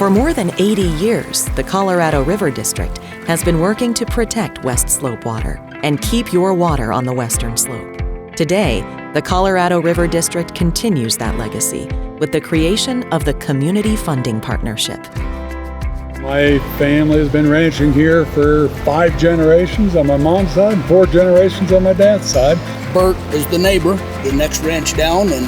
For more than 80 years, the Colorado River District has been working to protect West Slope water and keep your water on the western slope. Today, the Colorado River District continues that legacy with the creation of the Community Funding Partnership. My family has been ranching here for 5 generations on my mom's side and 4 generations on my dad's side. Bert is the neighbor, the next ranch down, and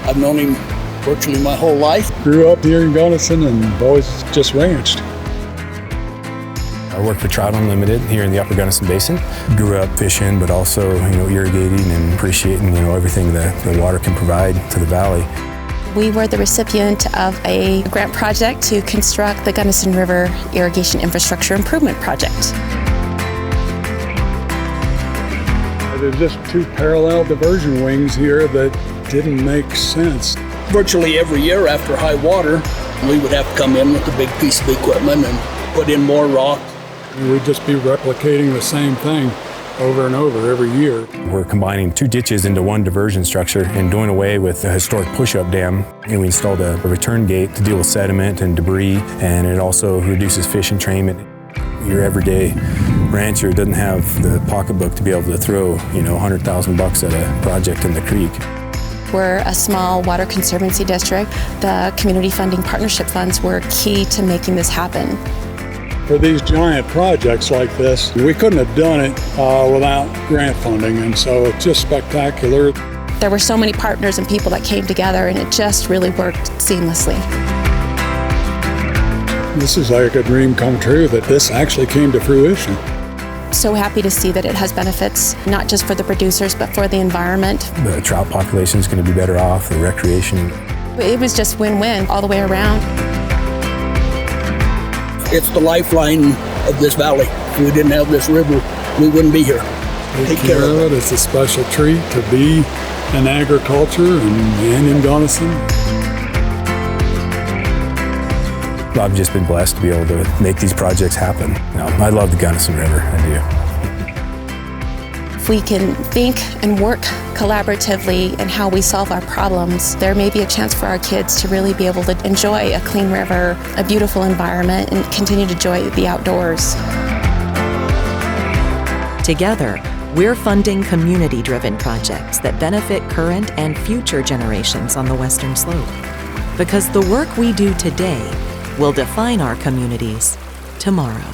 I've known him virtually my whole life. Grew up here in Gunnison and always just ranched. I work for Trout Unlimited here in the Upper Gunnison Basin. Grew up fishing, but also, irrigating and appreciating, everything that the water can provide to the valley. We were the recipient of a grant project to construct the Gunnison River Irrigation Infrastructure Improvement Project. There's just 2 parallel diversion wings here that didn't make sense. Virtually every year after high water, we would have to come in with a big piece of equipment and put in more rock. We'd just be replicating the same thing over and over every year. We're combining 2 ditches into 1 diversion structure and doing away with the historic push-up dam. And we installed a return gate to deal with sediment and debris, and it also reduces fish entrainment. Your everyday rancher doesn't have the pocketbook to be able to throw, $100,000 at a project in the creek. We're a small water conservancy district. The community funding partnership funds were key to making this happen. For these giant projects like this, we couldn't have done it without grant funding, and so it's just spectacular. There were so many partners and people that came together, and it just really worked seamlessly. This is like a dream come true that this actually came to fruition. So happy to see that it has benefits, not just for the producers, but for the environment. The trout population is going to be better off, the recreation. It was just win-win all the way around. It's the lifeline of this valley. If we didn't have this river, we wouldn't be here. Take care of it. It's a special treat to be in agriculture and in Gunnison. I've just been blessed to be able to make these projects happen. I love the Gunnison River, I do. If we can think and work collaboratively in how we solve our problems, there may be a chance for our kids to really be able to enjoy a clean river, a beautiful environment, and continue to enjoy the outdoors. Together, we're funding community-driven projects that benefit current and future generations on the western slope. Because the work we do today will define our communities tomorrow.